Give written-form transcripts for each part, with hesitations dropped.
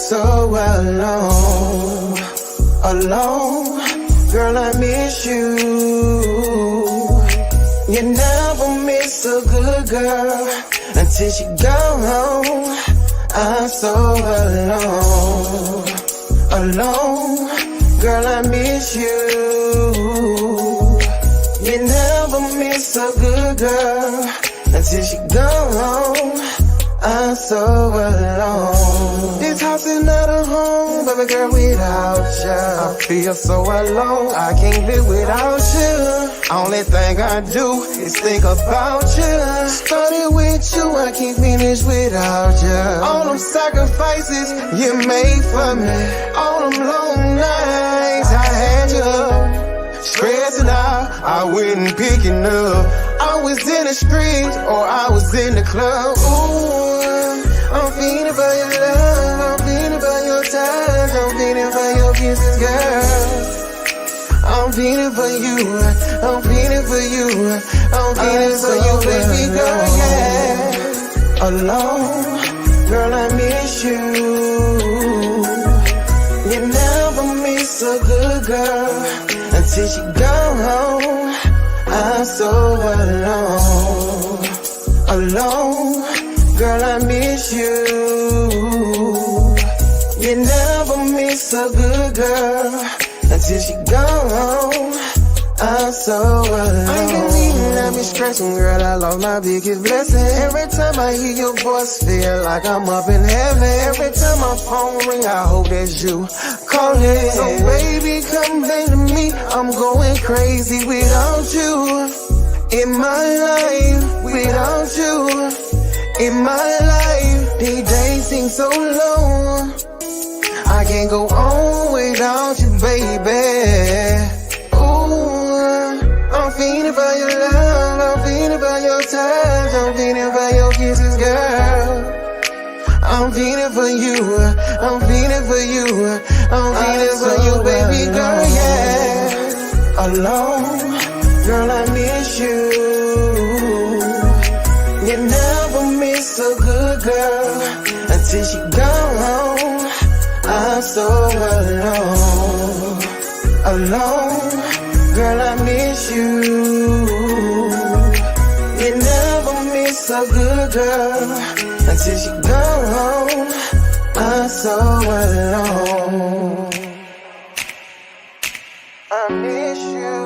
so alone. Girl, I miss you. You never miss a good girl until she gone. I'm so alone. Girl, I miss you. You never miss a good girl until she gone. I'm so alone. This house is not a home, baby girl, without you. I feel so alone, I can't live without you. Only thing I do is think about you. Started with you, I can't finish without you. All them sacrifices you made for me, all them long nights I had you. Stressing out, I wasn't picking up. I was in the streets or I was in the club. Ooh, I'm feeling for your love, I'm feeling for your touch, I'm feeling for your kisses, girl. I'm feeling for you, I'm feeling for you, I'm feeling for you, baby girl, yeah. Alone, girl, I miss you. You never miss a good girl until she gone. I'm so alone. Girl, I miss you. You never miss a good girl until she gone. I'm so alone. I ain't even let me stressing, girl. I lost my biggest blessing. Every time I hear your voice, feel like I'm up in heaven. Every time my phone ring, I hope that's you calling. So baby, come back to me. I'm going crazy without you. In my life, without you. In my life, these days seem so long. I can't go on without you, baby. I'm feeling for your love, I'm feeling for your touch, I'm feeling for your kisses, girl. I'm feeling for you, I'm feeling for you, I'm feeling for you, baby girl, yeah. Alone, girl, I miss you. You never miss a good girl until she gone. I'm so alone. Girl, I miss you. You never miss a good girl until she gone. I'm so alone. I miss you.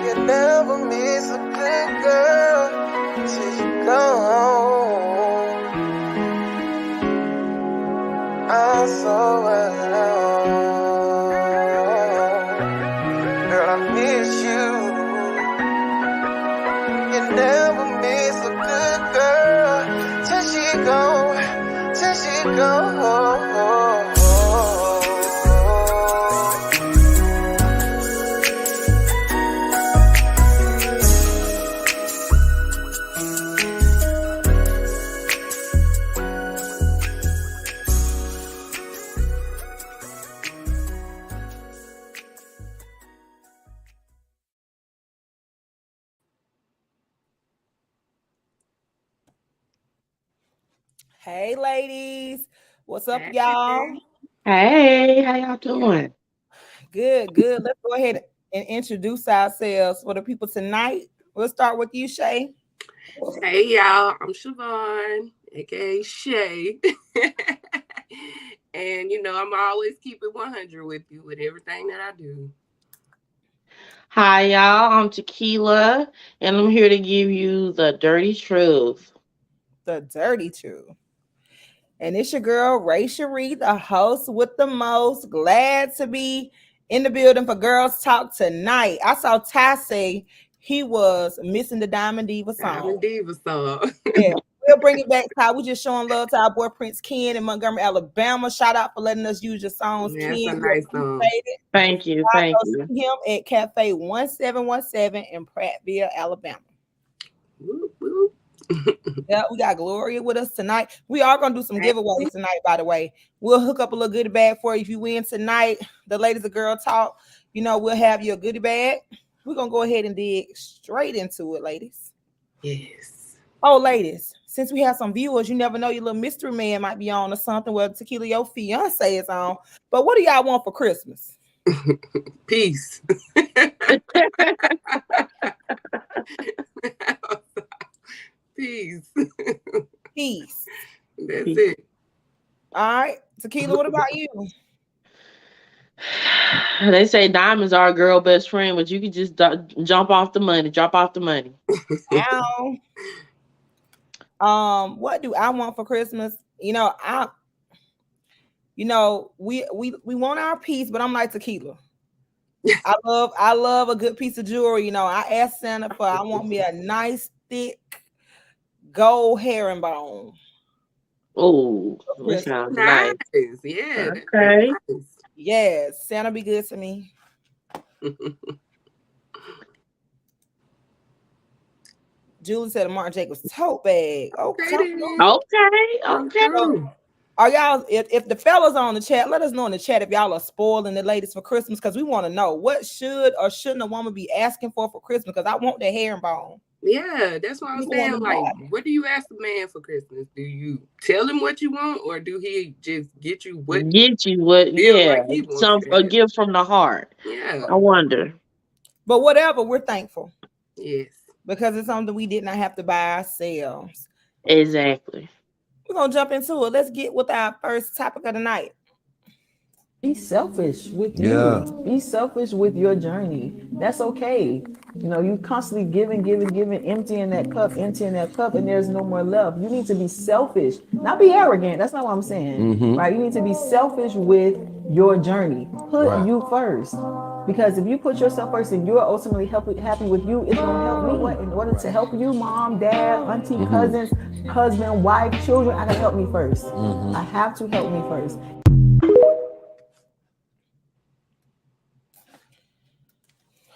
You never miss a good girl until she gone. I'm so alone. Girl, I miss you. You never miss a good girl till she gone, till she gone. Hey, ladies. What's up, y'all? Hey, how y'all doing? Good, good. Let's go ahead and introduce ourselves for the people tonight. We'll start with you, Shay. Hey y'all, I'm Shavonne, aka Shay. And I'm always keep it 100 with you with everything that I do. Hi, y'all. I'm Tequila, and I'm here to give you the dirty truth. The dirty truth. And it's your girl, Ray Cherie, the host with the most. Glad to be in the building for Girls Talk tonight. I saw Ty say he was missing the Diamond Diva Diamond song. Diva song. Yeah, we'll bring it back, Ty. We just showing love to our boy Prince Ken in Montgomery, Alabama. Shout out for letting us use your songs, That's Ken. a We nice song. appreciate it. Thank you. I Thank go you. see him at Cafe 1717 in Prattville, Alabama. Whoop, whoop. Yeah, we got Gloria with us tonight. We are gonna do some giveaways tonight, by the way. We'll hook up a little goodie bag for you if you win tonight. The ladies of Girl Talk, we'll have you a goodie bag. We're gonna go ahead and dig straight into it, ladies. Yes. Oh, ladies, since we have some viewers, you never know, your little mystery man might be on or something. Well, Tequila, your fiance is on. But what do y'all want for Christmas? Peace. Peace. Peace. That's it. All right. Tequila, what about you? They say diamonds are a girl best friend, but you can just jump off the money, drop off the money. What do I want for Christmas? We want our peace, but I'm like Tequila. I love a good piece of jewelry. I asked Santa I want me a nice thick gold herringbone. Oh, that sounds nice. Yeah. Okay. Nice. Yes, Santa be good to me. Julie said a Martin Jacobs tote bag. Okay. Are y'all, if the fellas on the chat, let us know in the chat if y'all are spoiling the ladies for Christmas, because we want to know what should or shouldn't a woman be asking for Christmas, because I want the herringbone. Yeah, that's what I'm saying. Like, what do you ask a man for Christmas? Do you tell him what you want, or do he just get you what? Yeah, a gift from the heart. Yeah, I wonder. But whatever, we're thankful. Yes, because it's something we did not have to buy ourselves. Exactly. We're gonna jump into it. Let's get with our first topic of the night. Be selfish with you. Be selfish with your journey. That's okay. You constantly giving, emptying that cup, and there's no more love. You need to be selfish, not be arrogant. That's not what I'm saying. Right? You need to be selfish with your journey. Put you first. Because if you put yourself first and you're ultimately happy with you, it's going to help me. In order to help you, mom, dad, auntie, cousins, husband, wife, children, I got to help me first. I have to help me first.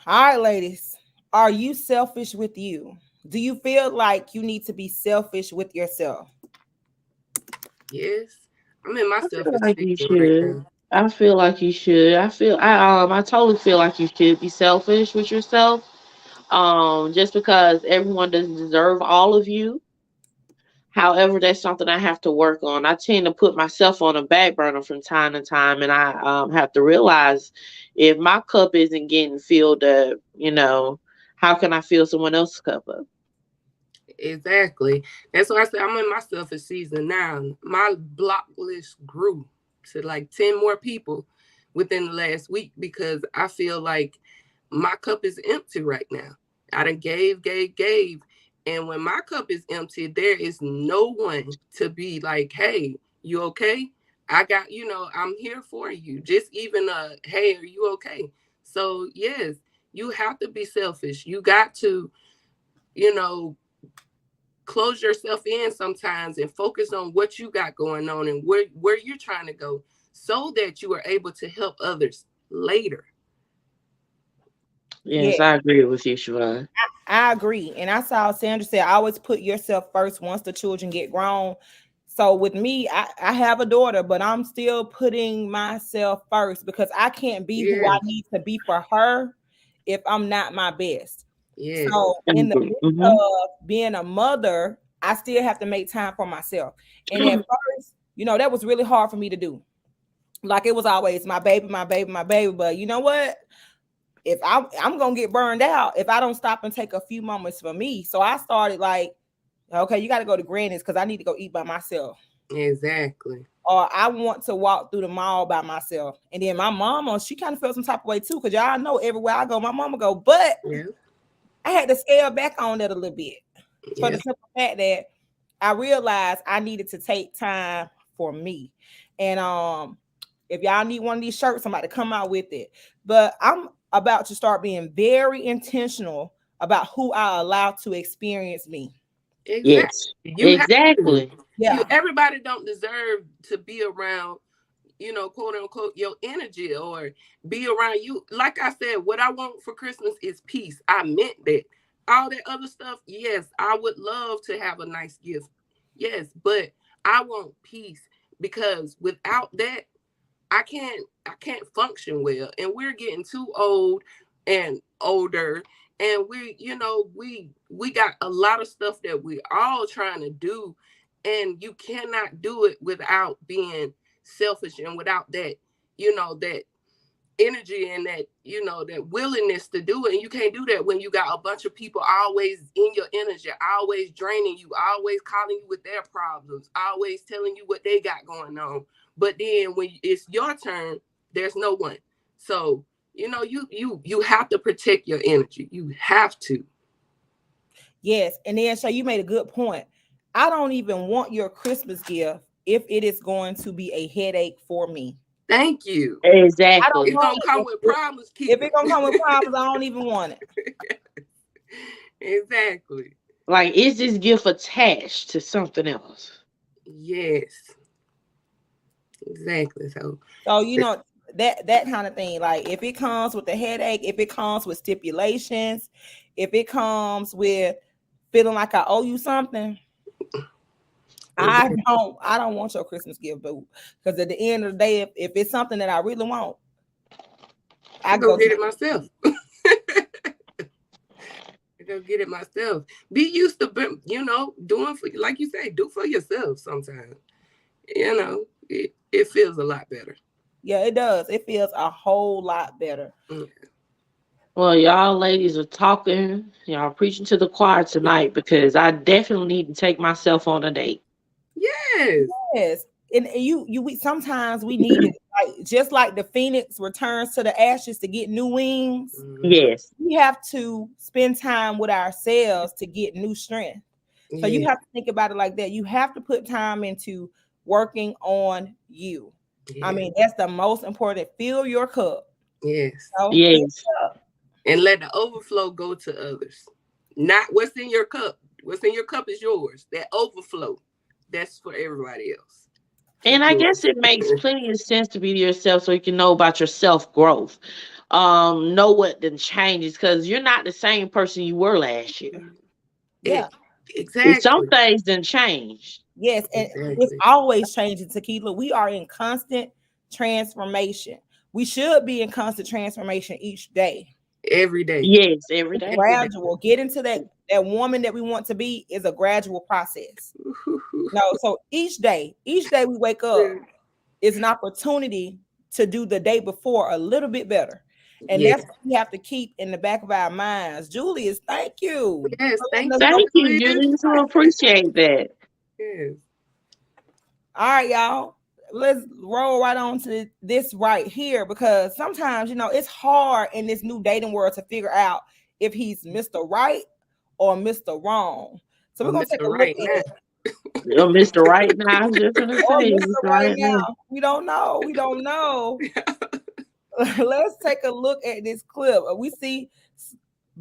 All right, ladies, are you selfish with you? Do you feel like you need to be selfish with yourself? Yes. I'm in my selfish like you season should. right now. I feel like you should. I totally feel like you should be selfish with yourself. Just because everyone doesn't deserve all of you. However, that's something I have to work on. I tend to put myself on a back burner from time to time, and I have to realize if my cup isn't getting filled up, how can I fill someone else's cup up? Exactly. That's why I said I'm in my selfish season now. My block list grew to like 10 more people within the last week because I feel like my cup is empty right now. I done gave. And when my cup is empty, there is no one to be like, hey, you okay? I got, I'm here for you. Just even hey, are you okay? So yes, you have to be selfish. You got to, close yourself in sometimes and focus on what you got going on and where you're trying to go so that you are able to help others later. Yes, I agree with you, Shavonne. I agree. And I saw Sandra say, always put yourself first once the children get grown. So with me, I have a daughter, but I'm still putting myself first because I can't be who I need to be for her if I'm not my best. Yes. So in the midst of being a mother, I still have to make time for myself. And at first, that was really hard for me to do. Like it was always my baby. But you know what? If I'm gonna get burned out if I don't stop and take a few moments for me. So I started like, okay, you got to go to Granny's because I need to go eat by myself. Exactly. Or I want to walk through the mall by myself. And then my mama, she kind of felt some type of way too, because y'all know everywhere I go, my mama go. But I had to scale back on that a little bit for the simple fact that I realized I needed to take time for me. And if y'all need one of these shirts, somebody come out with it. But I'm about to start being very intentional about who I allow to experience me. Exactly. Exactly. Yeah. Everybody don't deserve to be around, quote unquote, your energy or be around you. Like I said, what I want for Christmas is peace. I meant that. All that other stuff, yes, I would love to have a nice gift. Yes, but I want peace because without that, I can't function well. And we're getting too old. and older, and we got a lot of stuff that we all trying to do, and you cannot do it without being selfish and without that that energy and that that willingness to do it. And you can't do that when you got a bunch of people always in your energy, always draining you, always calling you with their problems, always telling you what they got going on. But then when it's your turn, there's no one. So you have to protect your energy. You have to. Yes. And then so you made a good point. I don't even want your Christmas gift if it is going to be a headache for me. Thank you. Exactly. It's gonna come with problems. If it's gonna come with problems, I don't even want it. Exactly. Like, is this gift attached to something else? Yes. Exactly. So that kind of thing. Like, if it comes with a headache, if it comes with stipulations, if it comes with feeling like I owe you something, I don't want your Christmas gift, boo. Because at the end of the day, if it's something that I really want, I go get it myself. Go get it myself. Be used to doing for, like you say, do for yourself sometimes. It feels a lot better. Yeah, it does. It feels a whole lot better. Well, y'all ladies are talking, y'all preaching to the choir tonight, because I definitely need to take myself on a date. Yes. And we sometimes we need it, like just like the phoenix returns to the ashes to get new wings. Yes. We have to spend time with ourselves to get new strength. So you have to think about it like that. You have to put time into working on you. I mean, that's the most important. Fill your cup. Yes. Yes. And let the overflow go to others. Not what's in your cup. What's in your cup is yours. That overflow, that's for everybody else. And I guess it makes plenty of sense to be yourself, so you can know about your self-growth. Know what then changes, because you're not the same person you were last year. Yeah. Exactly. And some things didn't change. Yes, and it's always changing, Tequila. We are in constant transformation. We should be in constant transformation each day. Every day. Yes, every day. Gradual. Get into that woman that we want to be is a gradual process. So each day we wake up is an opportunity to do the day before a little bit better. And that's what we have to keep in the back of our minds. Julius, thank you. Yes, thank you, Julius. I appreciate that. Yes. All right, y'all. Let's roll right on to this right here, because sometimes, it's hard in this new dating world to figure out if he's Mr. Right or Mr. Wrong. So we're going to take a look at it. Mr. Right now, I was just going to say. Mr. Right now. We don't know. Let's take a look at this clip. We see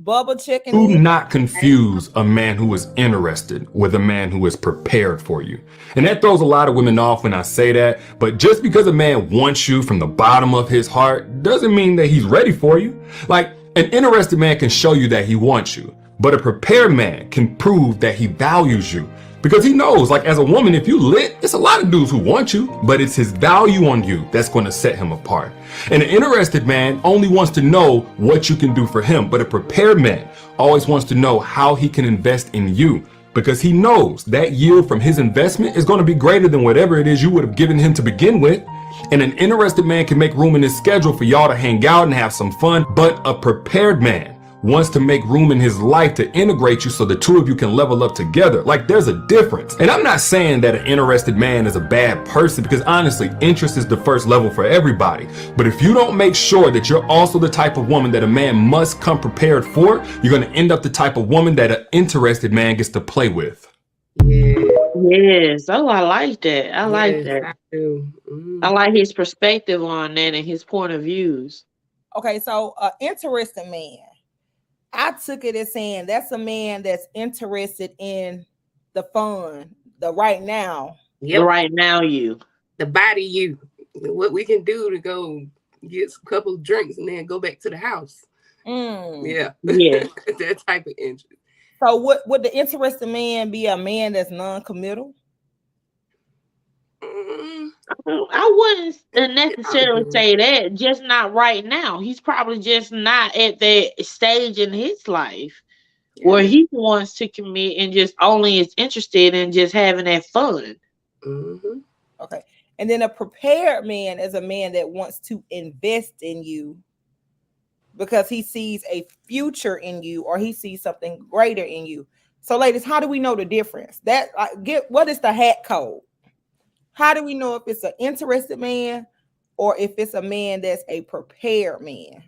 Bubba checking. Do not confuse a man who is interested with a man who is prepared for you. And that throws a lot of women off when I say that. But just because a man wants you from the bottom of his heart doesn't mean that he's ready for you. Like, an interested man can show you that he wants you, but a prepared man can prove that he values you. Because he knows, like, as a woman, if you lit, it's a lot of dudes who want you, but it's his value on you that's going to set him apart. And an interested man only wants to know what you can do for him, but a prepared man always wants to know how he can invest in you, because he knows that yield from his investment is going to be greater than whatever it is you would have given him to begin with. And an interested man can make room in his schedule for y'all to hang out and have some fun, but a prepared man wants to make room in his life to integrate you so the two of you can level up together. Like, there's a difference. And I'm not saying that an interested man is a bad person, because honestly, interest is the first level for everybody. But if you don't make sure that you're also the type of woman that a man must come prepared for, you're going to end up the type of woman that an interested man gets to play with. Yes. Oh, I like that. I like that. I do. I like his perspective on that and his point of views. Okay, so interested man. I took it as saying that's a man that's interested in the fun, the right now. The right now you. The body you. What we can do to go get a couple of drinks and then go back to the house. Yeah. That type of interest. So would the interested man be a man that's non-committal? Mm, I wouldn't I would necessarily do it. say that. Just not right now. He's probably just not at that stage in his life where Yeah. he wants to commit and just only is interested in just having that fun. Mm-hmm. Okay. And then a prepared man is a man that wants to invest in you because he sees a future in you or he sees something greater in you. So, ladies, how do we know the difference? That get what is the hat code? How do we know if it's an interested man or if it's a man that's a prepared man?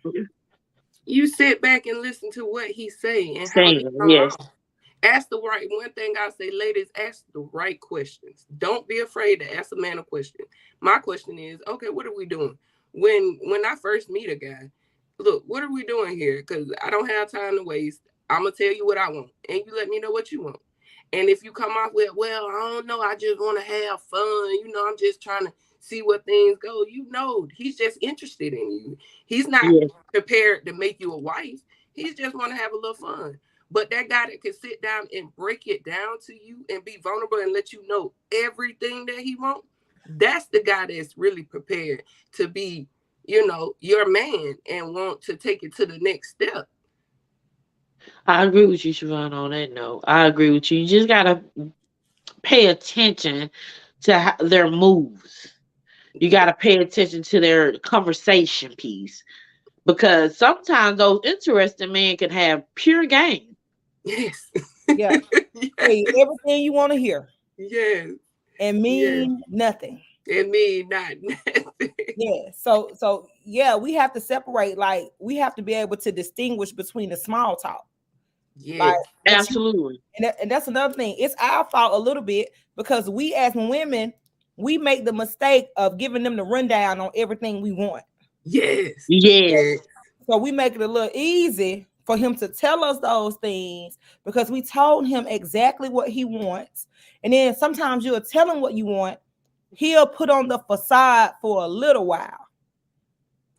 You sit back and listen to what he say and how he Saying come yes. off. Ask the right one thing I say, ladies, ask the right questions. Don't be afraid to ask a man a question. My question is, okay, what are we doing? When I first meet a guy, look, what are we doing here? Because I don't have time to waste. I'm gonna tell you what I want, and you let me know what you want. And if you come off with, well, I don't know, I just want to have fun, I'm just trying to see what things go, he's just interested in you. He's not Yes. prepared to make you a wife. He's just want to have a little fun. But that guy that can sit down and break it down to you and be vulnerable and let you know everything that he wants, that's the guy that's really prepared to be, your man and want to take it to the next step. I agree with you, Shavonne, on that note. I agree with you. You just gotta pay attention to their moves. You gotta pay attention to their conversation piece. Because sometimes those interesting men can have pure game. Yes. Yeah. Hey, everything you want to hear Yes. and mean nothing. It mean not nothing. Yeah. So yeah, we have to separate. Like we have to be able to distinguish between the small talk. Like Yes. Absolutely. and that's another thing. It's our fault a little bit because we as women, we make the mistake of giving them the rundown on everything we want. Yes. Yes. Yes. So we make it a little easy for him to tell us those things because we told him exactly what he wants. And then sometimes you'll tell him what you want. He'll put on the facade for a little while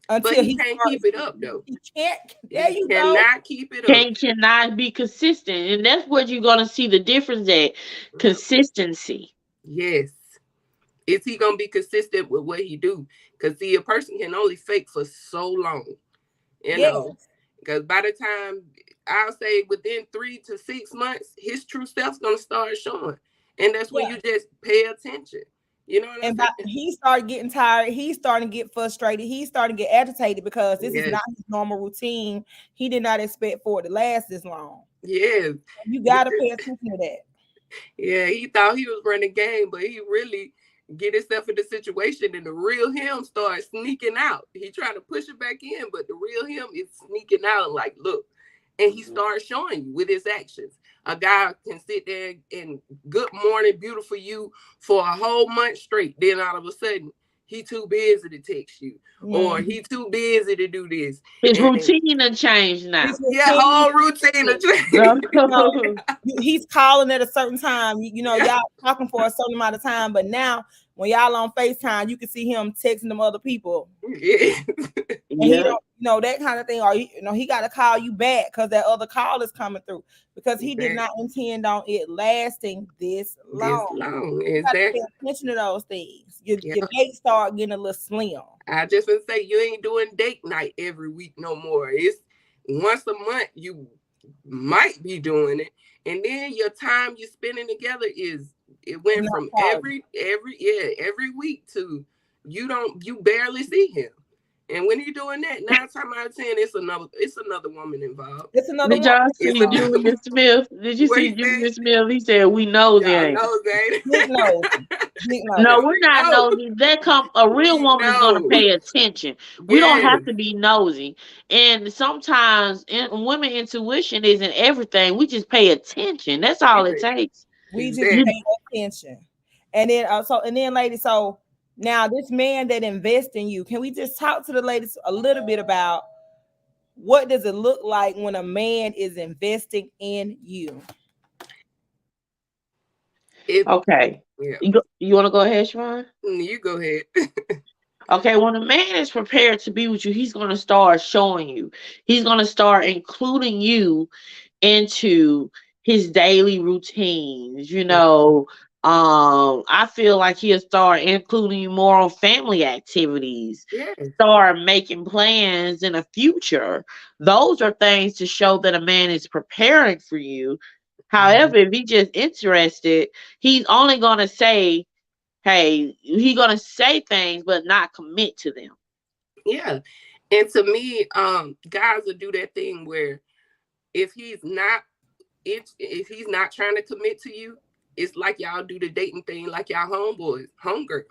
But until he can't keep it up though. He can't. There He you go. cannot keep it up. Cannot be consistent. And that's what you're gonna see the difference at. Consistency. Yes. Is he gonna be consistent with what he do? Because see, a person can only fake for so long, because by the time, I'll say within 3 to 6 months, his true self's gonna start showing. And that's when you just pay attention. You know what I'm saying? He started getting tired. He's starting to get frustrated. He's starting to get agitated because this is Yes. not his normal routine. He did not expect for it to last this long. Yes. You got to pay attention to that. Yeah, he thought he was running game, but he really get himself in the situation and the real him starts sneaking out. He trying to push it back in, but the real him is sneaking out like, look, and he starts showing you with his actions. A guy can sit there and good morning, beautiful you for a whole month straight. Then all of a sudden, he too busy to text you, or he too busy to do this. His routine done changed now. Whole routine done changed. He's calling at a certain time. Y'all talking for a certain amount of time, but now when y'all on FaceTime, you can see him texting them other people. Yeah. And he don't, that kind of thing, or he got to call you back because that other call is coming through because he did not intend on it lasting this long. You got to pay attention to those things. Your date start getting a little slim. I just would say you ain't doing date night every week no more. It's once a month you might be doing it, and then your time you're spending together it went from every week to you barely see him. And when you're doing that, 9 times out of 10, it's another woman involved. It's another Did y'all see Julius Smith? Did you see Julius Smith? He said, "We know that." No, we're not nosy. A real woman is gonna pay attention. We don't have to be nosy. And sometimes women intuition isn't everything. We just pay attention. That's all it takes. We just pay attention. And then ladies, so now this man that invests in you, can we just talk to the ladies a little bit about what does it look like when a man is investing in you? Okay. Yeah. You want to go ahead, Shavonne? You go ahead. Okay, when a man is prepared to be with you, he's going to start showing you. He's going to start including you into his daily routines, I feel like he'll start including you more on family activities, Yes. start making plans in the future. Those are things to show that a man is preparing for you. Mhm. However, if he's just interested, he's only gonna say, hey, he's gonna say things but not commit to them. Yeah. And to me, guys will do that thing where if he's not if he's not trying to commit to you, it's like y'all do the dating thing like y'all homeboys, homegirls.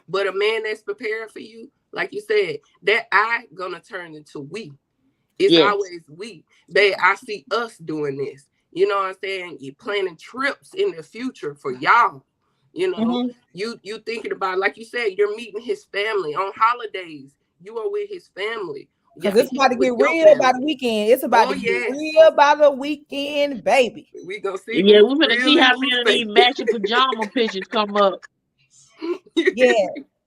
But a man that's prepared for you, like you said, that I gonna turn into we. It's Yes. always we. Babe, I see us doing this. You know what I'm saying? You planning trips in the future for y'all. You know, Mhm. you thinking about, like you said, you're meeting his family on holidays. You are with his family. Yeah, Cause it's about he's to with get your real by family. the weekend. It's about Oh to get yes, real by the weekend, baby. we gonna see Yeah, who's we're gonna real see and how who's many of these fake. matching pajama pictures come up. Yeah.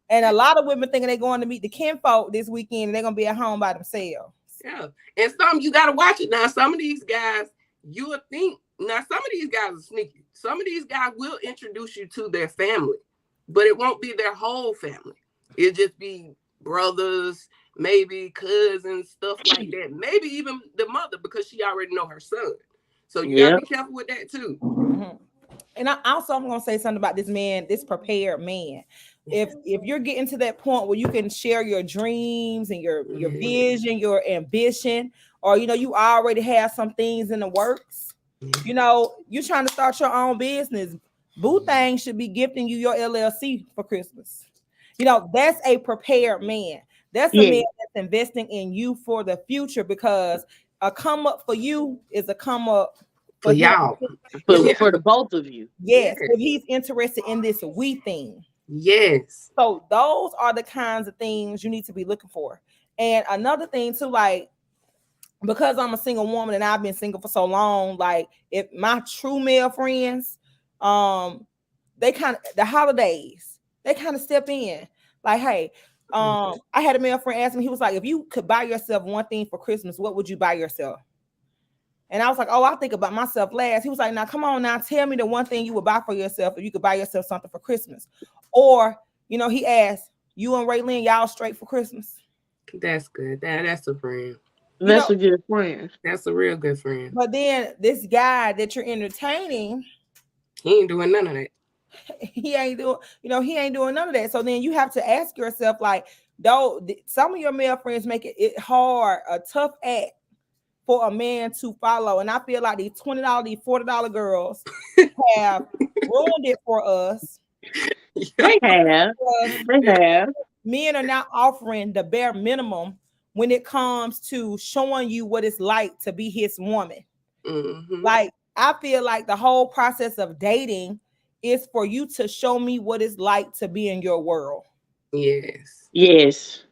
And a lot of women thinking they're going to meet the kinfolk this weekend and they're gonna be at home by themselves. Yeah, and some you gotta watch it now. Some of these guys, you would think now. Some of these guys are sneaky. Some of these guys will introduce you to their family, but it won't be their whole family. It'll just be brothers, maybe cousins, stuff like that. Maybe even the mother because she already know her son. So you gotta Yeah. be careful with that too. Mhm. And I'm gonna say something about this man, this prepared man. If you're getting to that point where you can share your dreams and your Yeah. vision, your ambition, or you already have some things in the works, Yeah. you trying to start your own business. Boo thing should be gifting you your LLC for Christmas. That's a prepared man. That's a Yeah. man that's investing in you for the future because a come up for you is a come up For for him. y'all. If For the both of you. Yes, Yeah. if he's interested in this we thing. Yes. So those are the kinds of things you need to be looking for. And another thing too, like because I'm a single woman and I've been single for so long, like if my true male friends, they kind of the holidays, they kind of step in. Like, hey, I had a male friend ask me, he was like, if you could buy yourself one thing for Christmas, what would you buy yourself? And I was like, oh, I think about myself last. He was like, now come on now, tell me the one thing you would buy for yourself if you could buy yourself something for Christmas. Or, he asked, you and Raylene, y'all straight for Christmas? That's good. That's a friend. You That's know, a good friend. That's a real good friend. but then this guy that you're entertaining, He ain't doing none of that. he ain't doing none of that. So then you have to ask yourself, like, though some of your male friends make it hard, a tough act for a man to follow. And I feel like these $20, these $40 girls have ruined it for us. They have. They have. Men are not offering the bare minimum when it comes to showing you what it's like to be his woman. Mm-hmm. Like, I feel like the whole process of dating is for you to show me what it's like to be in your world. Yes. Yes.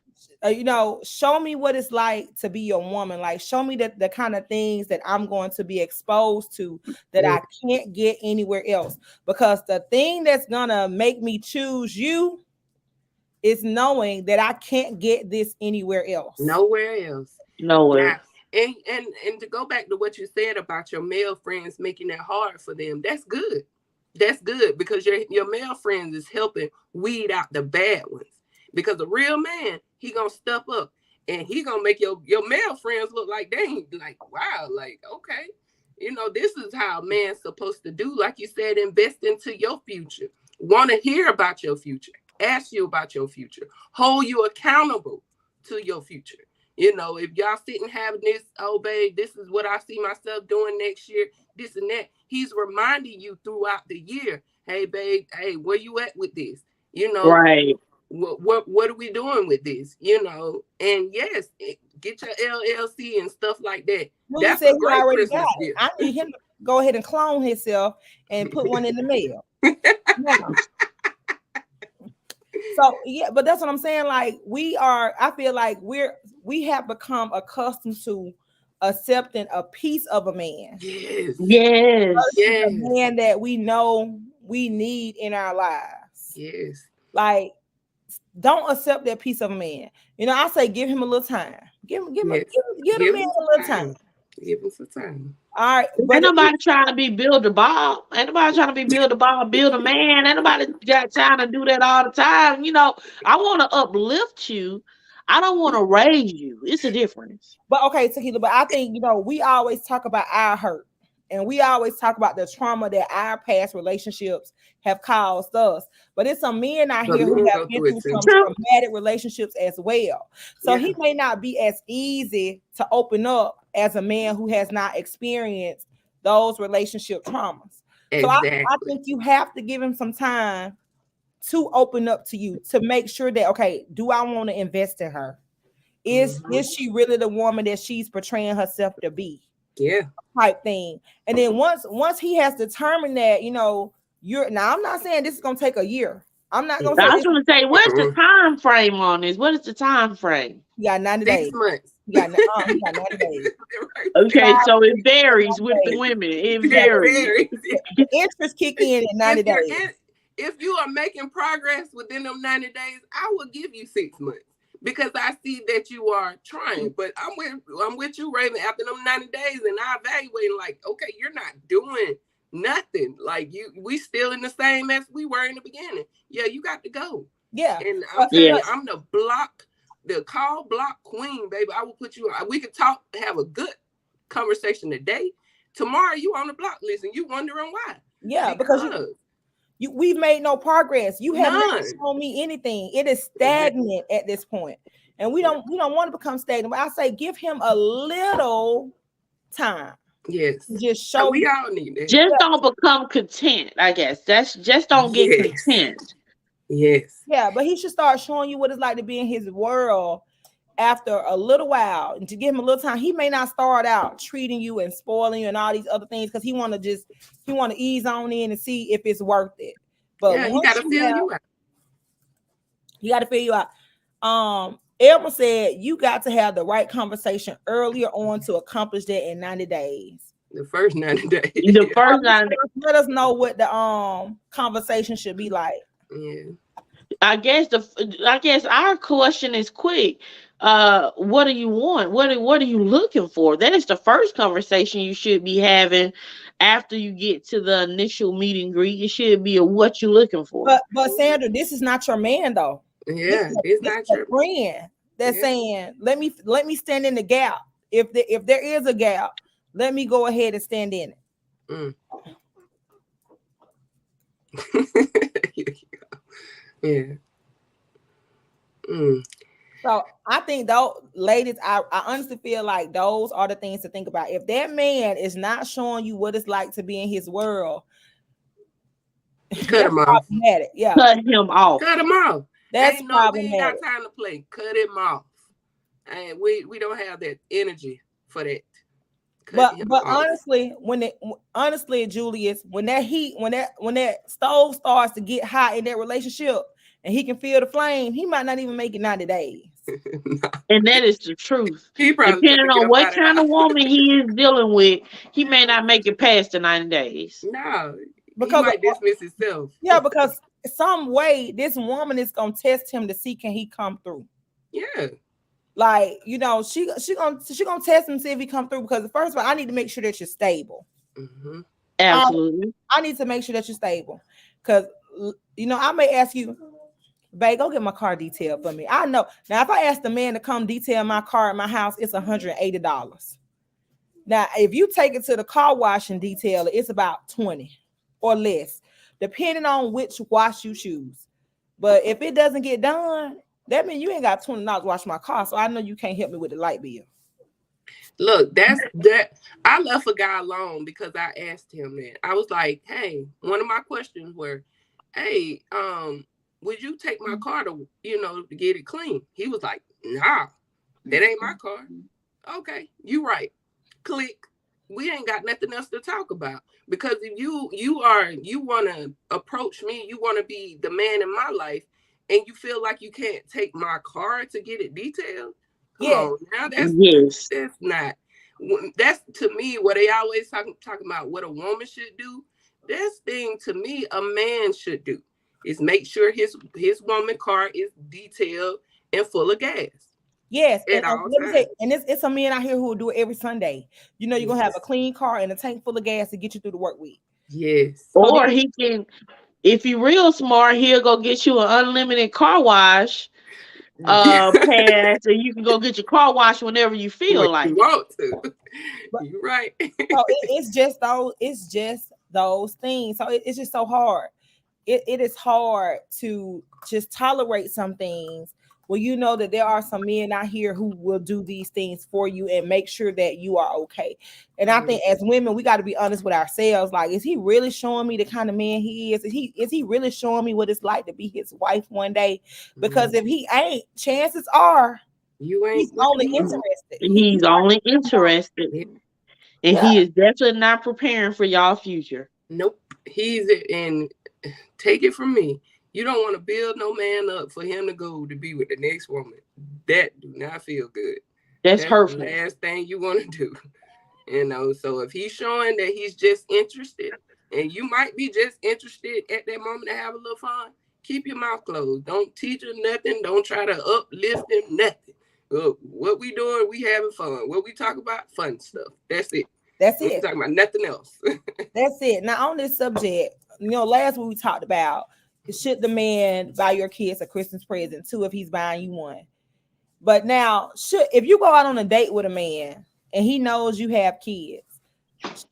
Show me what it's like to be your woman. Like, show me the kind of things that I'm going to be exposed to that I can't get anywhere else. Because the thing that's gonna make me choose you is knowing that I can't get this anywhere else. Nowhere else. Nowhere. Now, and to go back to what you said about your male friends making it hard for them, that's good. That's good because your male friends is helping weed out the bad ones. Because a real man, he gonna step up and he gonna make your male friends look like they ain't like, wow, like, okay. This is how a man's supposed to do. Like you said, invest into your future. Want to hear about your future. Ask you about your future. Hold you accountable to your future. If y'all sitting having this, oh, babe, this is what I see myself doing next year, this and that. He's reminding you throughout the year, hey, babe, hey, where you at with this? Right. What are we doing with this? And yes, get your LLC and stuff like that. Well, he That's said a he great already got Christmas it. gift. I need him to go ahead and clone himself and put one in the mail. Yeah. So yeah, but that's what I'm saying. Like I feel like we have become accustomed to accepting a piece of a man Yes. Yes. versus the Yes. man that we know we need in our lives. Yes. Like, don't accept that piece of a man. I say give him a little time. Give Yes. the Give man him a little some time. time. Give him some time. All right, Ain't but nobody trying to be Build a Bob. Ain't nobody trying to be Build a Bob, build a man. Ain't nobody got time to do that all the time. You know, I want to uplift you. I don't want to raise you. It's a difference. but okay, Tequila, but I think, we always talk about our hurt, and we always talk about the trauma that our past relationships have caused us. But it's some men out But here who men have go been through it through too. some True. traumatic relationships as well. So Yeah. he may not be as easy to open up as a man who has not experienced those relationship traumas. So I Exactly. think you have to give him some time to open up to you, to make sure that, okay, do I want to invest in her? Is she really the woman that she's portraying herself to be? Yeah. Type thing. And then once he has determined that, you're now, I'm not saying this is gonna take a year. I'm not gonna say I was this. going to say, what's the time frame on this? What is the time frame? You got 90 6 days. months. You got 90 days. Okay, 5 so it weeks, varies 90 with the days. women. It Yeah, varies. the interest kick in at 90 days. If you are making progress within them 90 days, I will give you 6 months because I see that you are trying. But I'm with you, Raven. After them 90 days, and I evaluate like, okay, you're not doing nothing. Like we still in the same mess we were in the beginning. Yeah, you got to go. Yeah. And I'm telling Yeah. you, I'm the call block queen, baby. I will put you on. We could talk, have a good conversation today. Tomorrow you on the block list and you wondering why. Yeah, because we've made no progress. You haven't shown me anything. It is stagnant at this point. And we don't want to become stagnant. But I say give him a little time. Yes. Just show we all need that. Just don't become content, I guess. That's just don't get content. Yes. Yeah, but he should start showing you what it's like to be in his world after a little while, and to give him a little time. He may not start out treating you and spoiling you and all these other things because he want to ease on in and see if it's worth it. But yeah, he got to feel you out. He got to feel you out. Elma said you got to have the right conversation earlier on to accomplish that in 90 days. The first 90 days. The first 90 days. Let us know what the conversation should be like. Yeah. I guess our question is quick. What do you want? What are you looking for? That is the first conversation you should be having after you get to the initial meet and greet. It should be what you looking for. But Sandra, this is not your man though. Yeah, it's not your friend that's saying, let me stand in the gap. If there is a gap, let me go ahead and stand in it. Yeah. So I think though, ladies, I honestly feel like those are the things to think about. If that man is not showing you what it's like to be in his world, cut him off. Yeah, cut him off. Cut him off. That's problematic. We ain't got time to play. Cut him off. And we don't have that energy for that. But honestly, Julius, when that stove starts to get hot in that relationship and he can feel the flame, he might not even make it 90 days. And that is the truth. Depending on what kind of woman he is dealing with, he may not make it past the 90 days. No, because he might dismiss himself. Yeah, because some way this woman is gonna test him to see can he come through. Yeah. Like, she gonna test him, see if he come through, because first of all, I need to make sure that you're stable. Mm-hmm. Absolutely. I need to make sure that you're stable, because I may ask you, babe, go get my car detailed for me. I know now if I ask the man to come detail my car at my house, it's $180. Now if you take it to the car wash and detail it, it's about $20 or less, depending on which wash you choose. But if it doesn't get done, that means you ain't got $20 to wash my car, so I know you can't help me with the light bill. Look, that I left a guy alone because I asked him that. I was like, hey, one of my questions were, hey, would you take my car to get it clean? He was like, nah, that ain't my car. Okay, you right. Click. We ain't got nothing else to talk about, because if you want to approach me, you want to be the man in my life, and you feel like you can't take my car to get it detailed. Come on, now that's not. That's to me what they always talking about. What a woman should do. This thing to me, a man should do is make sure his woman car is detailed and full of gas. Yes, at and all let me times. say, and it's some men out here who will do it every Sunday. You know, you're gonna have a clean car and a tank full of gas to get you through the work week. Yes. So Or he can, if he real smart, he'll go get you an unlimited car wash pass, and you can go get your car wash whenever you feel What like you it. want to. But- You're right. So it's just those things. So it's just so hard. It is hard to just tolerate some things. Well, you know that there are some men out here who will do these things for you and make sure that you are okay. And I think as women, we got to be honest with ourselves. Like, is he really showing me the kind of man he is? Is he really showing me what it's like to be his wife one day? Because if he ain't, chances are You ain't he's what only you want. interested. He's only interested, Yeah. and Yeah. he is definitely not preparing for y'all future. Nope. He's and take it from me. You don't want to build no man up for him to go to be with the next woman. That do not feel good. That's That's hurtful. the last thing you want to do. You know, so if he's showing that he's just interested, and you might be just interested at that moment to have a little fun, keep your mouth closed. Don't teach him nothing. Don't try to uplift him, nothing. What we doing, we having fun. What we talk about, fun stuff. That's it. That's We it. talking about nothing else. That's it. Now on this subject, last week we talked about should the man buy your kids a Christmas present too if he's buying you one. But now, if you go out on a date with a man and he knows you have kids,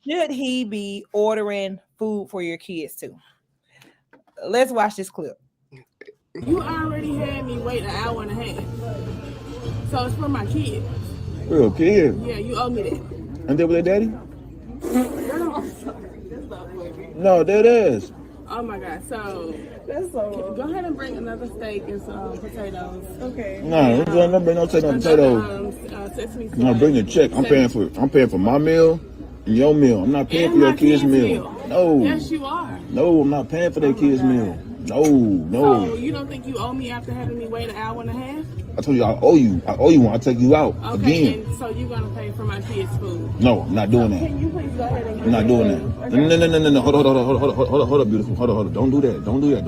should he be ordering food for your kids too? Let's watch this clip. You already had me wait an hour and a half. So it's for my kids. Real kid. Yeah, you owe me that. And they with their daddy? No, that is. Oh my God. So go ahead and bring another steak and some potatoes. Okay. No, don't bring no potatoes. Sesame seeds. No, bring the check. I'm paying for my meal and your meal. I'm not paying And for your my kids' kids' meal. No. Yes, you are. No, I'm not paying for their kids' meal. No, So no. you don't think you owe me after having me wait an hour and a half? I told you I owe you. I owe you one. I'll take you out Okay, again. and so you're gonna pay for my kids' food. No, I'm not doing that. Can you please go ahead and I'm not doing that. No. Hold up, beautiful. Hold up. Don't do that. Don't do that.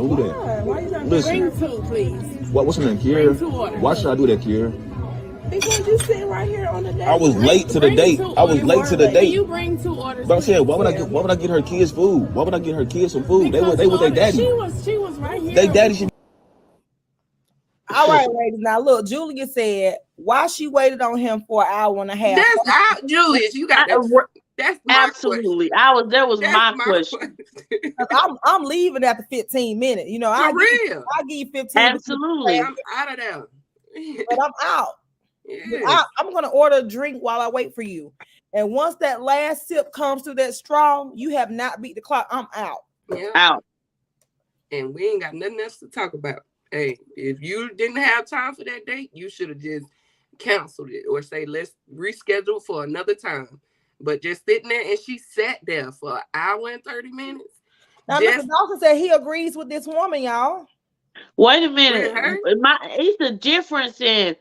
Why you not Listen. bring two, please? What's her name, Kiera? Bring 2 orders. Why should I do that, Kiera? Because you sitting right here on the date. I was late to the date. I was late to the Can date. you bring 2 orders? But I'm saying, why would I please? get her kids food? Why would I get her kids some food? They with their daddy. She was right here. They daddy should. All right, ladies. Now look, Julia said why she waited on him for an hour and a half. That's out, Julius. You got that. That's my Absolutely. That was my question. I'm leaving after 15 minutes. You know, For real. I'll give you 15 Absolutely. I'm out of there. but I'm out. Yes. I'm going to order a drink while I wait for you. And once that last sip comes through that straw, you have not beat the clock. I'm out. Yeah. Out. And we ain't got nothing else to talk about. Hey, if you didn't have time for that date, you should have just canceled it or say, let's reschedule for another time. But just sitting there, and she sat there for an hour and 30 minutes. Now, Mr. Dawson said he agrees with this woman, y'all. Wait a minute. It's the difference in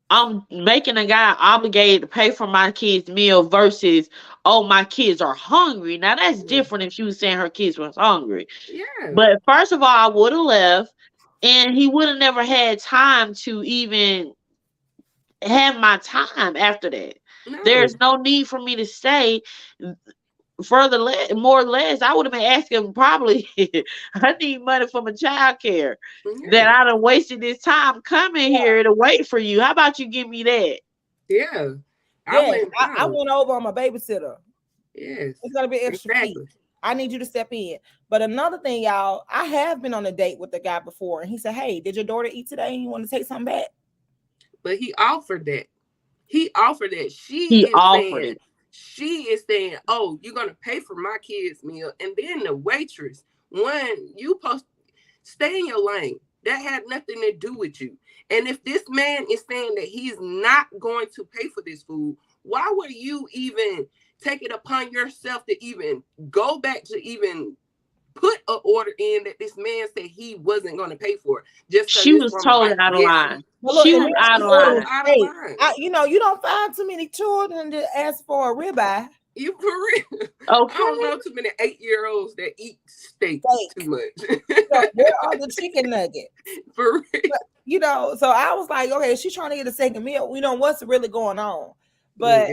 I'm making a guy obligated to pay for my kid's meal versus, oh, my kids are hungry. Now, that's different if she was saying her kids was hungry. Yeah. But first of all, I would have left, and he would have never had time to even have my time after that. No. There's no need for me to stay. More or less, I would have been asking probably, I need money for my child care. That I done wasted this time coming here to wait for you. How about you give me that? Yeah. I went over on my babysitter. Yes. It's going to be extra fee. I need you to step in. But another thing, y'all, I have been on a date with the guy before, and he said, hey, did your daughter eat today? You want to take something back? But he offered that. He offered that. She is saying, oh, you're going to pay for my kid's meal. And then the waitress, when you stay in your lane, that had nothing to do with you. And if this man is saying that he's not going to pay for this food, why would you even take it upon yourself to even go back to even put an order in that this man said he wasn't going to pay for? Just she was totally out of line. She was out of line. You don't find too many children that ask for a ribeye. You for real? Okay. I don't know too many 8-year-olds that eat steak too much. So where are the chicken nuggets? For real. you know, so I was like, okay, she's trying to get a second meal. You know, what's really going on? But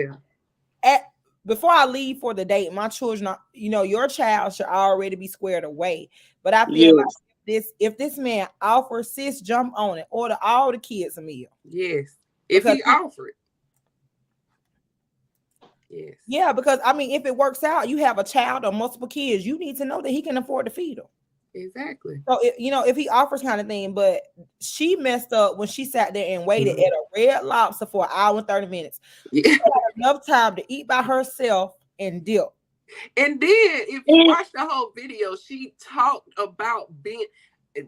before I leave for the date, my children, you know, your child should already be squared away. But I feel like if this man offers, sis, jump on it, order all the kids a meal. Yes, if he offered. Yes. Yeah, because I mean, if it works out, you have a child or multiple kids, you need to know that he can afford to feed them. Exactly. So, you know, if he offers kind of thing, but she messed up when she sat there and waited at a Red Lobster for an hour and 30 minutes. Yeah. She had enough time to eat by herself and dip. And then, if you watch the whole video, she talked about being,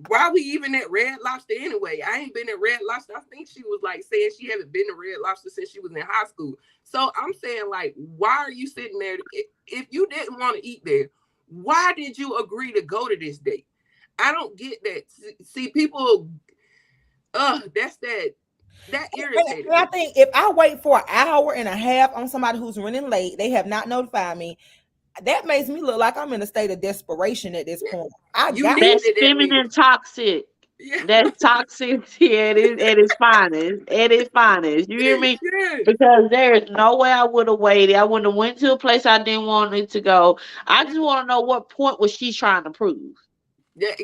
why we even at Red Lobster anyway? I ain't been at Red Lobster. I think she was like saying she haven't been to Red Lobster since she was in high school. So I'm saying, like, why are you sitting there? If you didn't want to eat there, why did you agree to go to this date? I don't get that. See, people, that's that irritated. And I think if I wait for an hour and a half on somebody who's running late, they have not notified me. That makes me look like I'm in a state of desperation at this point. That's feminine toxic. Yeah. That's toxic at its finest. At its finest. You hear me? Yeah. Because there is no way I would have waited. I wouldn't have went to a place I didn't want it to go. I just want to know what point was she trying to prove. Yeah,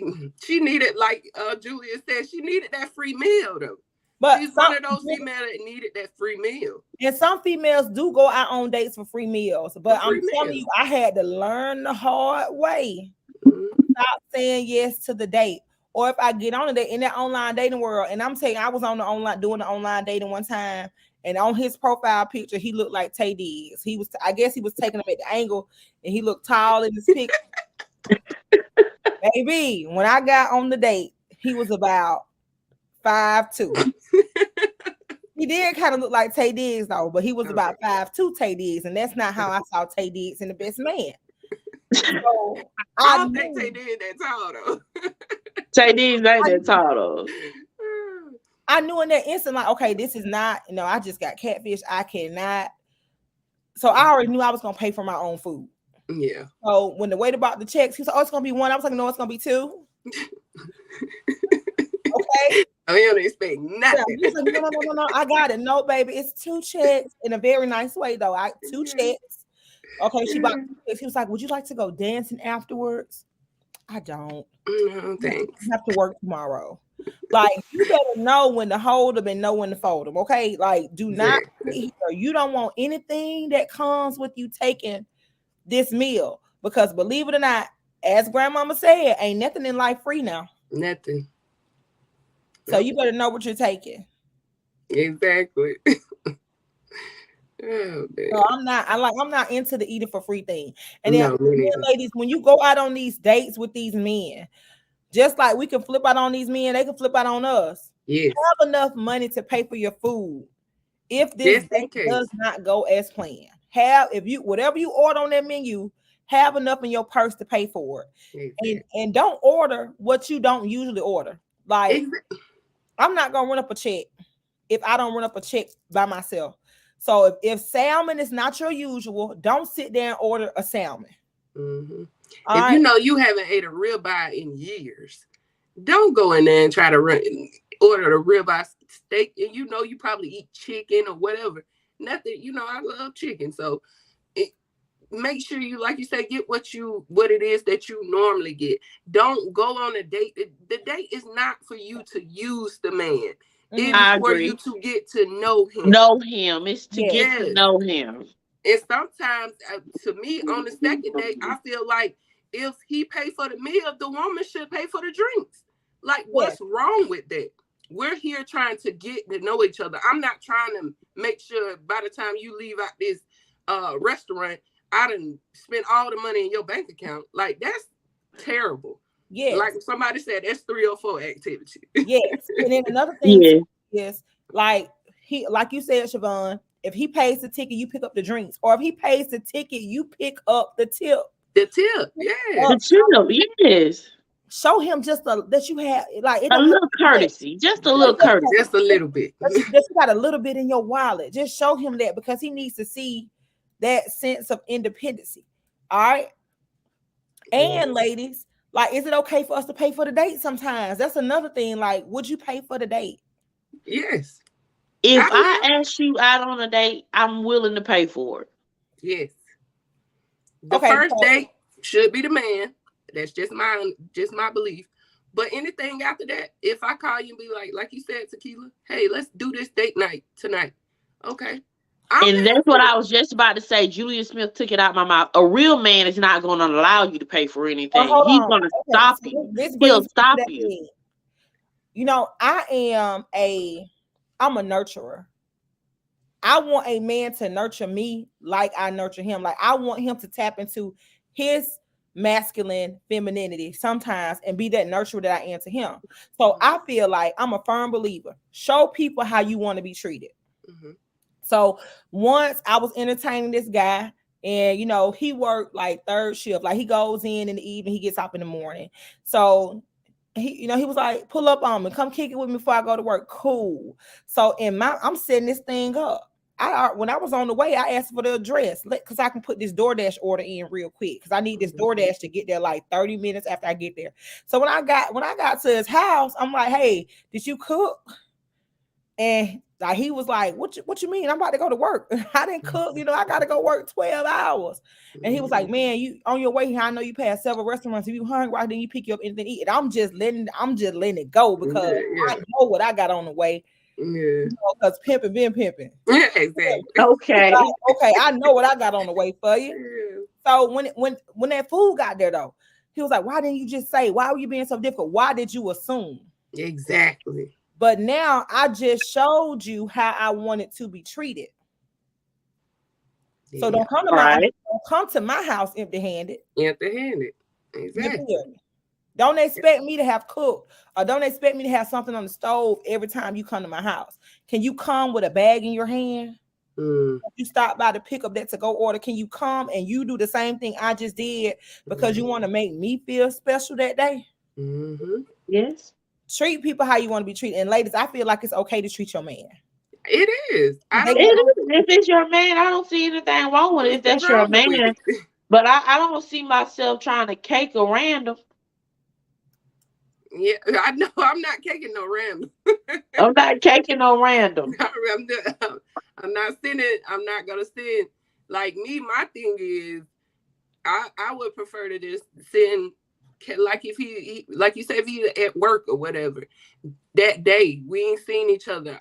she needed, like Julia said, she needed that free meal though. But she's one of those females that needed that free meal. And some females do go out on dates for free meals. But I'm telling you, I had to learn the hard way. Stop saying yes to the date. Or if I get on a date in that online dating world, and I'm saying I was on doing the online dating one time, and on his profile picture, he looked like Tay Diggs. I guess he was taking him at the angle, and he looked tall in his picture. Baby, when I got on the date, he was about 5'2". He did kind of look like Tay Diggs though, but he was about 5'2" Tay Diggs, and that's not how I saw Tay Diggs in The Best Man. So I don't think Tay Diggs that tall though. Tay Diggs ain't that tall though. I knew in that instant, like, okay, this is not, you know, I just got catfish. I cannot. So I already knew I was gonna pay for my own food. Yeah. So when the waiter bought the checks, he said, "Oh, it's gonna be one." I was like, "No, it's gonna be two." Okay. I don't expect nothing. Yeah, he said, no, I got it. No, baby, it's 2 checks in a very nice way though. 2 checks. Okay, she bought 2 checks. He was like, "Would you like to go dancing afterwards?" I don't. No, thanks. I have to work tomorrow. Like, you better know when to hold them and know when to fold them. Okay, like, do not. You don't want anything that comes with you taking this meal, because believe it or not, as grandmama said, ain't nothing in life free now. Nothing. So you better know what you're taking. Exactly. Oh, so I'm not into the eating for free thing. And then ladies, when you go out on these dates with these men, just like we can flip out on these men, they can flip out on us. Yes. Have enough money to pay for your food. If this date does not go as planned, whatever you order on that menu, have enough in your purse to pay for it. Exactly. And don't order what you don't usually order. Like, I'm not gonna run up a check if I don't run up a check by myself. So if salmon is not your usual, don't sit there and order a salmon. Mm-hmm. If you know you haven't ate a ribeye in years, don't go in there and try to order a ribeye steak, and you know you probably eat chicken or whatever. Nothing, you know, I love chicken, so make sure you, like you say, get what it is that you normally get. Don't go on a date. The date is not for you to use the man. It's for you to get to know him. Know him. It's to get to know him. And sometimes, to me, on the second date, I feel like if he pay for the meal, the woman should pay for the drinks. Like, what's wrong with that? We're here trying to get to know each other. I'm not trying to make sure by the time you leave out this restaurant, I done spent all the money in your bank account. Like, that's terrible. Yeah. Like somebody said, that's 304 activity. Yes. And then another thing is, like you said, Shavonne, if he pays the ticket, you pick up the drinks. Or if he pays the ticket, you pick up the tip. The tip, yeah. The tip, yes. Show him just that you have, like, a little courtesy. Just a little courtesy. Just a little bit. That you got a little bit in your wallet. Just show him that, because he needs to see that sense of independency. All right. And ladies, Like, is it okay for us to pay for the date sometimes? That's another thing. Like, would you pay for the date? Yes. If I will. ask you out on a date, I'm willing to pay for it. Yes. The Okay, first date should be the man. That's just my belief. But anything after that, if I call you and be like you said, Tequila, hey, let's do this date night tonight. Okay. And that's what I was just about to say. Julia Smith took it out my mouth. A real man is not going to allow you to pay for anything. hold He's on. going to Okay, stop so you. this He'll brings me to stop that you. thing. You know, I'm a nurturer. I want a man to nurture me like I nurture him. Like, I want him to tap into his masculine femininity sometimes and be that nurturer that I am to him. So I feel like I'm a firm believer. Show people how you want to be treated. Mm-hmm. So once I was entertaining this guy, and you know, he worked like third shift. Like, he goes in the evening, he gets up in the morning. So he was like, pull up on me, come kick it with me before I go to work. Cool. So I'm setting this thing up. When I was on the way, I asked for the address because I can put this DoorDash order in real quick because I need this DoorDash to get there like 30 minutes after I get there. So when I got to his house, I'm like, hey, did you cook? And like, he was like, what you mean? I'm about to go to work. I didn't cook, I gotta go work 12 hours. And he was like, man, you on your way here, I know you passed several restaurants. If you hungry, why didn't you pick you up anything to eat? And I'm just letting it go because I know what I got on the way. Yeah. Because pimping been pimping. Yeah, exactly. Okay. Okay, I know what I got on the way for you. Yeah. So when that food got there though, he was like, why didn't you just say, why were you being so difficult? Why did you assume? Exactly. But now I just showed you how I wanted to be treated. Yeah. So don't come to my house empty-handed. Empty-handed. Exactly. Don't expect me to have cooked, or don't expect me to have something on the stove every time you come to my house. Can you come with a bag in your hand? You stop by to pick up that to-go order. Can you come and you do the same thing I just did because you want to make me feel special that day? Mm-hmm. Yes. Treat people how you want to be treated. And ladies, I feel like it's okay to treat your man. It is. If it's your man, I don't see anything wrong with it if that's your man. But I don't see myself trying to cake a random. Yeah, I know. I'm not caking no random. I'm not caking no random. I'm not sending. I'm not gonna send. Like me, my thing is, I would prefer to just send. Like if he like you said, if he's at work or whatever, that day we ain't seen each other.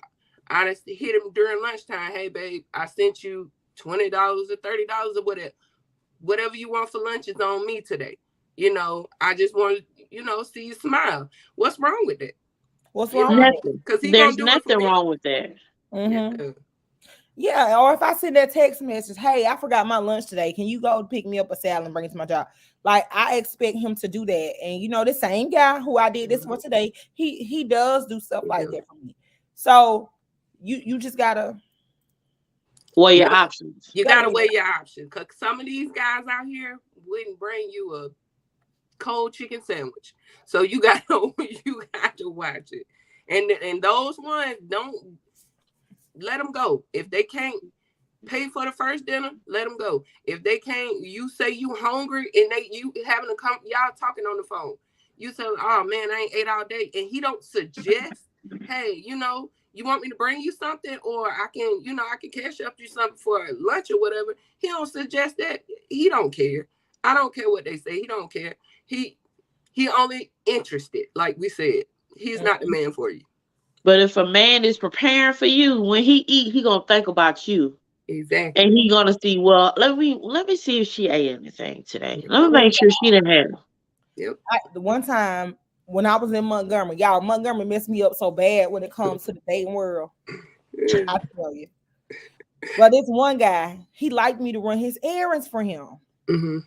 I just hit him during lunchtime. Hey, babe, I sent you $20 or $30 or whatever you want for lunch is on me today. I just want to, see you smile. What's wrong with that? What's wrong? Nothing. Because there's nothing wrong with that. Mm-hmm. Yeah, or if I send that text message, hey, I forgot my lunch today. Can you go pick me up a salad and bring it to my job? Like, I expect him to do that. And the same guy who I did this for today, he does do stuff like that for me. So you just gotta weigh your options. You gotta weigh your options, because some of these guys out here wouldn't bring you a cold chicken sandwich. So you got to watch it. And those ones, don't let them go. If they can't pay for the first dinner, let them go. If they can't, you say you hungry and you having a y'all talking on the phone. You say, oh man, I ain't ate all day, and he don't suggest, hey, you want me to bring you something, or I can cash up you something for lunch or whatever. He don't suggest that. He don't care. I don't care what they say. He don't care. He only interested, like we said. He's not the man for you. But if a man is preparing for you, when he eat, he gonna think about you. Exactly. And he gonna see, well, let me see if she ate anything today. Let me make sure she didn't have it. Yep. The one time when I was in Montgomery, y'all, Montgomery messed me up so bad when it comes to the dating world. I tell you. But this one guy, he liked me to run his errands for him. Mm-hmm.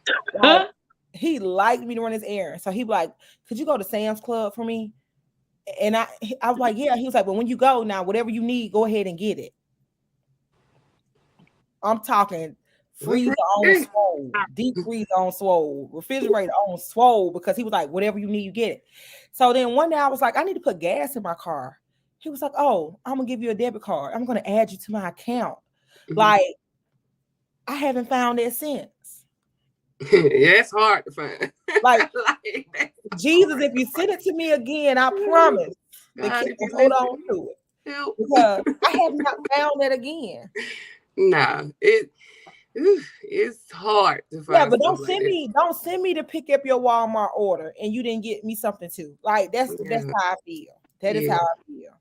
Like, he liked me to run his errands. So he'd be like, could you go to Sam's Club for me? And I was like, yeah. He was like, well, when you go now, whatever you need, go ahead and get it. I'm talking freezer on swole, deep freezer on swole, refrigerator on swole, because he was like, whatever you need, you get it. So then one day I was like, I need to put gas in my car. He was like, oh, I'm gonna give you a debit card. I'm gonna add you to my account. Mm-hmm. Like, I haven't found that since. It's hard to find. Like, Like, Jesus, if you send it to me again, I promise the God, kid if you will hold listen, on to it. help. Because I have not found it again. Nah, it's hard to find. Yeah, but stuff like that. don't send me to pick up your Walmart order and you didn't get me something too. Like that's how I feel. That is how I feel.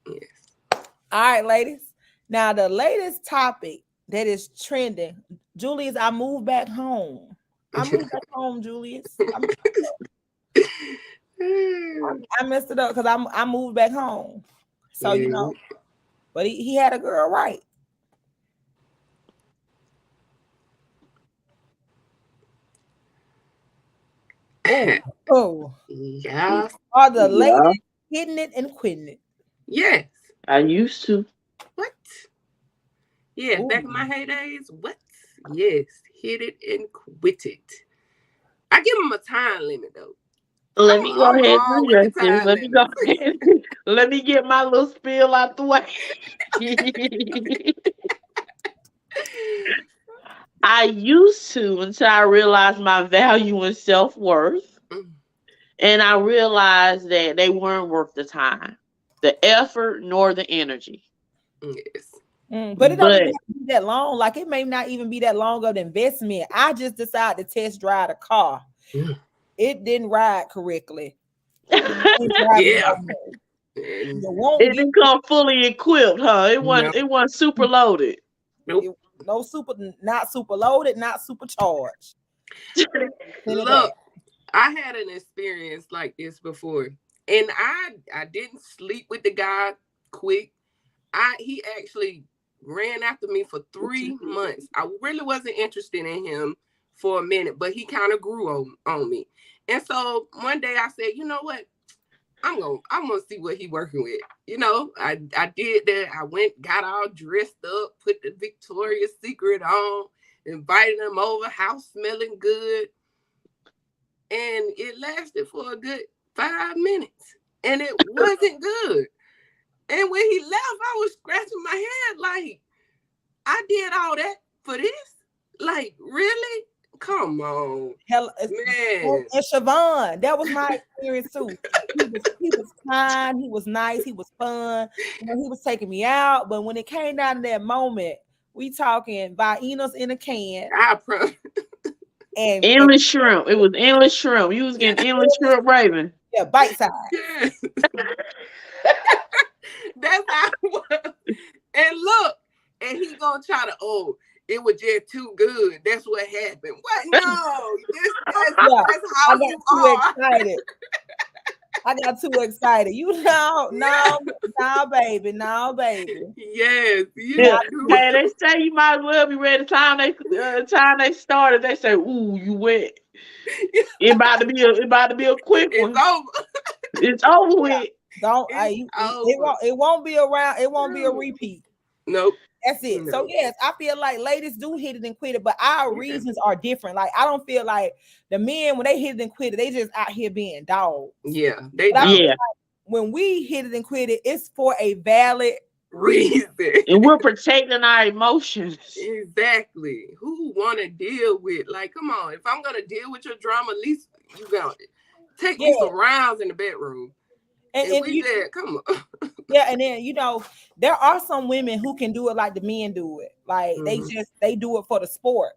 Yes. All right, ladies. Now the latest topic that is trending, Julius, I moved back home. I moved back home, Julius. I messed it up because I moved back home. So you know, but he had a girl right. Oh, Yeah. are the ladies hitting it and quitting it? Yes. I used to. What? Yeah, back in my heydays. What? Yes, hit it and quit it. I give them a time limit though. Let me go ahead and do that. Time Let me go ahead. Let me get my little spiel out the way. I used to until I realized my value and self-worth. And I realized that they weren't worth the time, the effort, nor the energy. Yes. But it don't even have to be that long. Like it may not even be that long of an investment. I just decided to test drive the car. It didn't ride correctly. It didn't come fully equipped, huh? It wasn't super loaded. Nope. Not super loaded, not supercharged. Look, I had an experience like this before, and I didn't sleep with the guy quick. He actually ran after me for 3 months. I really wasn't interested in him for a minute, but he kind of grew on me. And so one day I said, you know what? I'm gonna see what he working with. You know, I did that. I went, got all dressed up, put the Victoria's Secret on, invited him over, house smelling good. And it lasted for a good 5 minutes. And it wasn't good. And when he left, I was scratching my head like, I did all that for this? Like, really? Come on. Man. And Shavonne, that was my experience too. He was kind, he was nice, he was fun. You know, he was taking me out. But when it came down to that moment, we talking Viennas in a can. And endless shrimp. It was endless shrimp. You was getting endless shrimp raving. Yeah, bite size. Yes. That's how it was. And look, and he gonna try to, it was just too good. That's what happened. What? No, that's how you are. Excited. I got too excited. You know, no, baby. Yes. Hey, they say you might as well be ready. The time they started, they say, "Ooh, you wet." It about to be a quick one. It's over. It's over with. It won't be around. It won't be a repeat. Nope. That's it. No. So yes, I feel like ladies do hit it and quit it, but our reasons are different. Like I don't feel like the men when they hit it and quit it, they just out here being dogs. Yeah, like when we hit it and quit it, it's for a valid reason, and we're protecting our emotions. Exactly. Who want to deal with? Like, come on. If I'm gonna deal with your drama, at least you got it. Take me some rounds in the bedroom. And we said, come on. Yeah, and then you know there are some women who can do it like the men do it. Like they do it for the sport.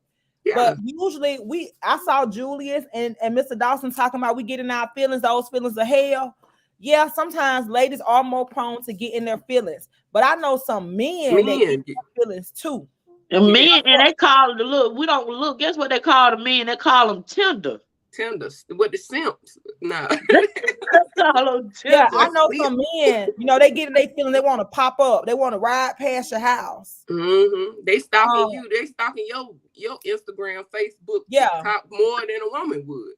Yeah. But usually I saw Julius and Mr. Dawson talking about we get in our feelings, those feelings of hell. Yeah, sometimes ladies are more prone to get in their feelings. But I know some men that get in their feelings too. And men, and they call it we don't look. Guess what they call the men? They call them tender. What the simps? No. Yeah, I know some men, you know, they get in their feeling, they want to pop up, they want to ride past your house. They stalking you, they stalking your Instagram, Facebook, TikTok more than a woman would.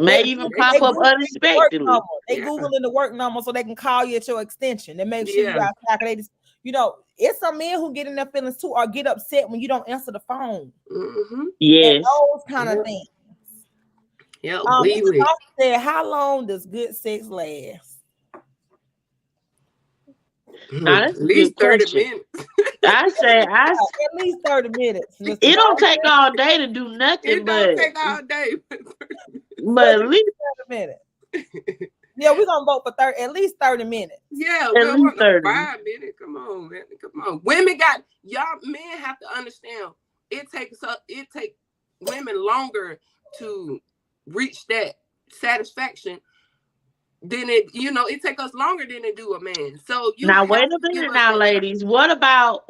May even pop up unexpectedly. They Googling the work number so they can call you at your extension and make sure you got they just, you know, it's some men who get in their feelings too or get upset when you don't answer the phone. Yes. Those kind of things. Yeah, said, how long does good sex last? At least 30 minutes. I say at least 30 minutes. Mr. it don't Dawson. take all day to do nothing, It don't take all day. but at least 30 minutes. Yeah, we're gonna vote for at least 30 minutes. Yeah, At we don't least want no 30. 5 minutes. Come on, man. Come on. Women got y'all. Men have to understand. It takes women longer to reach that satisfaction than it takes us longer than it do a man. So you now have wait a to give minute us now, that ladies. What about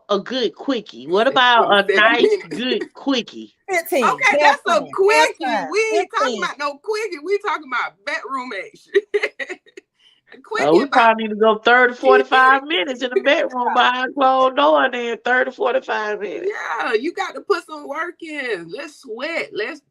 a good quickie? What about a 7 nice minutes. good quickie? 15. Okay, Half that's a time. quickie. Half time. We ain't 15. talking about no quickie. We talking about bedroom action. We Quickie about probably need to go 30 to 10 minutes. 45 minutes in the bedroom behind closed door, and then 30 to 45 minutes. Yeah, you got to put some work in. Let's sweat. Let's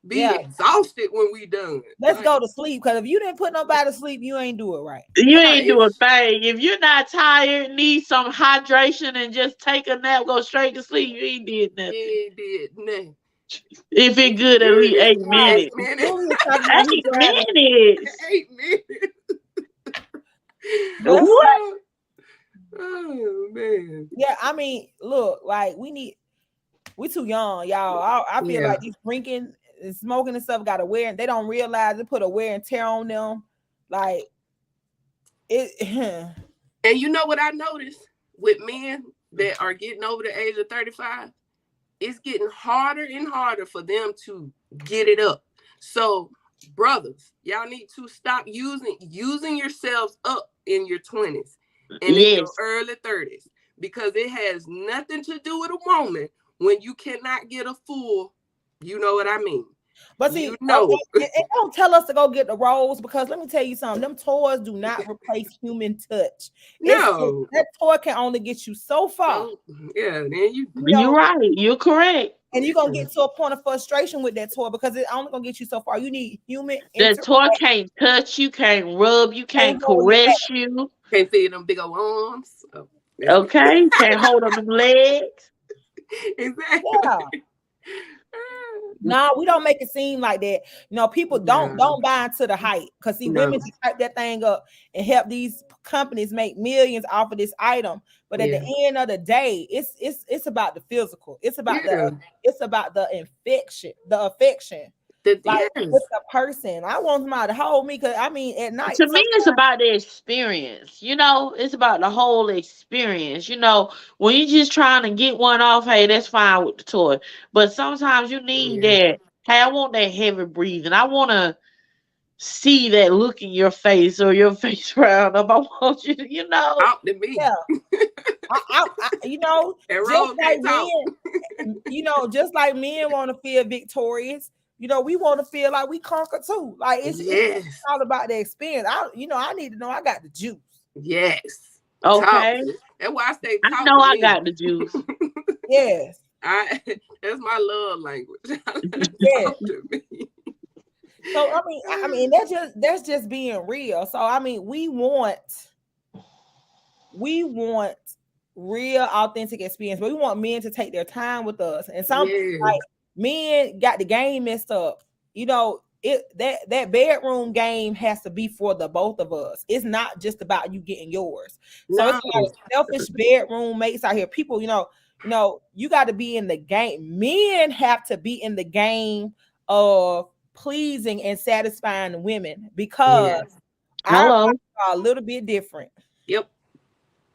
be Yeah. exhausted when we done. Let's go to sleep, because if you didn't put nobody to sleep, you ain't do it right. You Yeah, ain't do a thing. If you're not tired, need some hydration, and just take a nap, go straight to sleep, you ain't did nothing. You ain't did nothing. If it good, at least 8 minutes. 8 minutes. Julie was talking about he 8 driving. minutes. 8 minutes. That's What? Oh man. Yeah, I mean, look, like we too young, y'all. I feel Yeah. like these drinking and smoking and stuff got a wear, and they don't realize it put a wear and tear on them. Like it. And you know what I noticed with men that are getting over the age of 35? It's getting harder and harder for them to get it up. So, brothers, y'all need to stop using yourselves up in your 20s and in your Yes. early 30s, because it has nothing to do with a woman when you cannot get a full, you know what I mean. But see, You know. it don't tell us to go get the rolls, because let me tell you something. Them toys do not replace human touch. No. That toy can only get you so far. So, yeah, then You're right. You're correct. And you're gonna get to a point of frustration with that toy, because it's only gonna get you so far. You need human The toy can't touch you, can't rub you, can't hold your caress you. can't feel them big old arms. Oh, Okay, can't hold on them legs. exactly. Yeah. No, we don't make it seem like that. You know, people don't buy into the hype, because see, women just hype that thing up and help these companies make millions off of this item. But at the end of the day, it's about the physical. It's about the affection, with the person. I want somebody to hold me, because I mean, at night. To me, it's about the experience. It's about the whole experience. When you're just trying to get one off, hey, that's fine with the toy. But sometimes you need that. Hey, I want that heavy breathing. I want to see that look in your face, or your face round up. I want you to, Talk to me. Yeah. Just like men, just like men want to feel victorious. We want to feel like we conquer too. Like it's all about the experience. I need to know I got the juice. Yes. Okay. That's why I say I know I got the juice. Yes. That's my love language. Yeah. Talk to me. So I mean that's just being real. So I mean we want real authentic experience, but we want men to take their time with us. And some like men got the game messed up. That bedroom game has to be for the both of us. It's not just about you getting yours. So it's like selfish bedroom mates out here. People, you got to be in the game. Men have to be in the game of pleasing and satisfying women, because our bodies are a little bit different. Yep.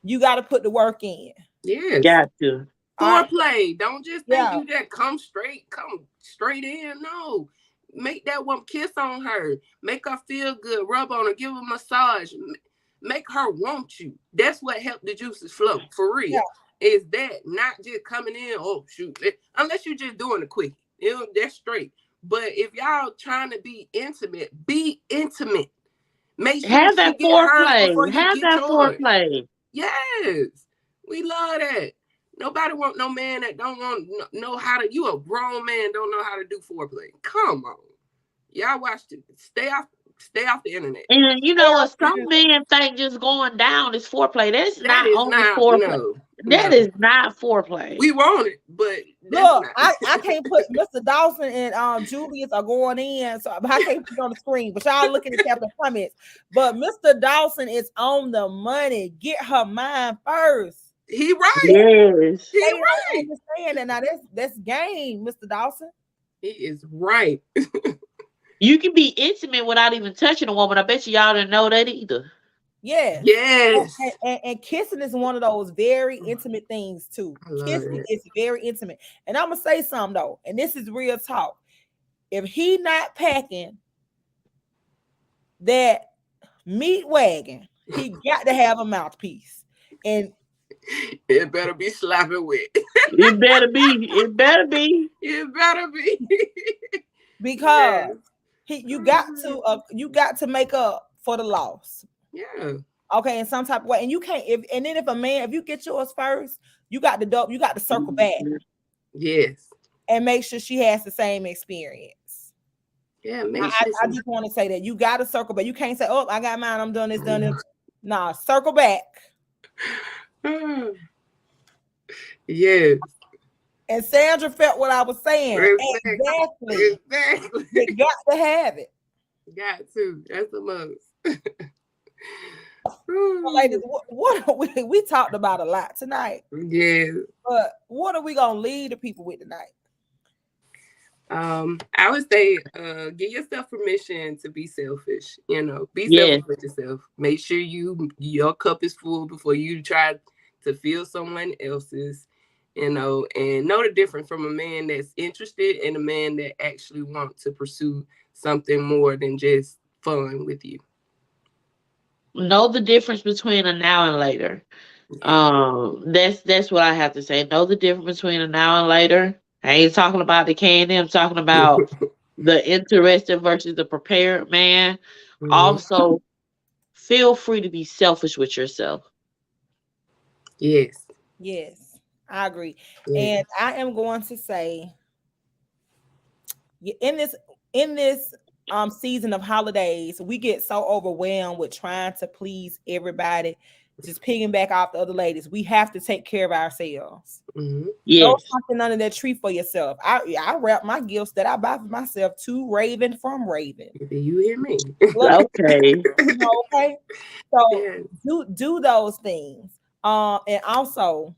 You got to put the work in. Yes. Got to. Foreplay. Don't just think you just come straight in. No. Make that one, kiss on her. Make her feel good. Rub on her. Give her a massage. Make her want you. That's what helped the juices flow. For real. Yeah. Is that not just coming in, oh, shoot. Unless you're just doing a quickie. That's straight. But if y'all trying to be intimate, be intimate. Make sure have that foreplay. Have that foreplay. Yes. We love that. Nobody want no man that don't want know how to. You a grown man, don't know how to do foreplay. Come on, y'all watch it. Stay off the internet. And what? Some men think just going down is foreplay. That's not only foreplay. That is not foreplay. We want it, but look, I can't put Mr. Dawson and Julius are going in, so I can't put it on the screen. But y'all looking at the comments. But Mr. Dawson is on the money. Get her mind first. He right. Yes. He They don't right. understand that. Now that's game, Mr. Dawson. He is right. You can be intimate without even touching a woman. I bet y'all didn't know that either. Yes. Yes. And kissing is one of those very intimate things too. I love Kissing it. is very intimate. And I'm gonna say something though, and this is real talk. If he not packing that meat wagon, he got to have a mouthpiece. And It better be slapping wet. It better be. It better be. It better be. because Yes. you got to make up for the loss. Yeah. Okay, in some type of way. And you can't if you get yours first, you got to circle back Yes. and make sure she has the same experience. Yeah, I just want to say that you got to circle back. You can't say, "Oh, I got mine. I'm done. It's done." Nah, circle back. Yes. And Sandra felt what I was saying. Exactly. You got to have it. Got to. That's the most. So ladies, what we talked about a lot tonight. Yeah. But what are we gonna leave the people with tonight? I would say give yourself permission to be selfish. Be Yes. selfish with yourself. Make sure your cup is full before you try to fill someone else's, and know the difference from a man that's interested and a man that actually wants to pursue something more than just fun with you. Know the difference between a now and later. That's what I have to say. Know the difference between a now and later. I ain't talking about the K&M. I'm talking about the interested versus the prepared man. Mhm. Also, feel free to be selfish with yourself. Yes. Yes, I agree. Yes. And I am going to say in this season of holidays, we get so overwhelmed with trying to please everybody. Just picking back off the other ladies, we have to take care of ourselves. Mm-hmm. Yes. Throw something under that tree for yourself. I wrap my gifts that I buy for myself to Raven from Raven. Do you hear me? Okay. Okay. So Yes. do those things. And also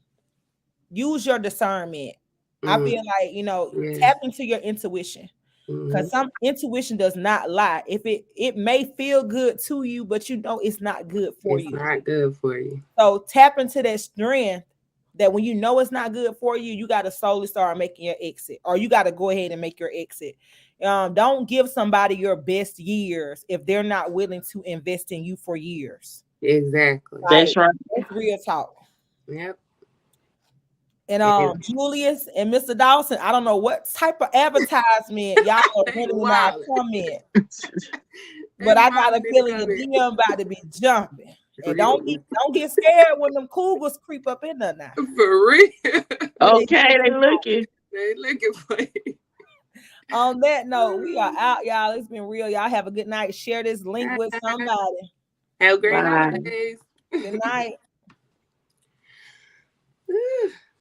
use your discernment. I feel like Yes. tap into your intuition. Because some intuition does not lie. If it may feel good to you, but it's not good for you. It's not good for you. So tap into that strength that when you know it's not good for you, you got to slowly start making your exit, or you got to go ahead and make your exit. Don't give somebody your best years if they're not willing to invest in you for years. Exactly. That's right. That's real talk. Yep. And Julius and Mr. Dawson, I don't know what type of advertisement y'all are running in our comment, but I got a feeling your DM about to be jumping. And don't get scared when them cougars creep up in there now. For real. Okay, they looking. They looking for you. On that note, we are out, y'all. It's been real. Y'all have a good night. Share this link with somebody. Have a great Bye. holidays. Good night.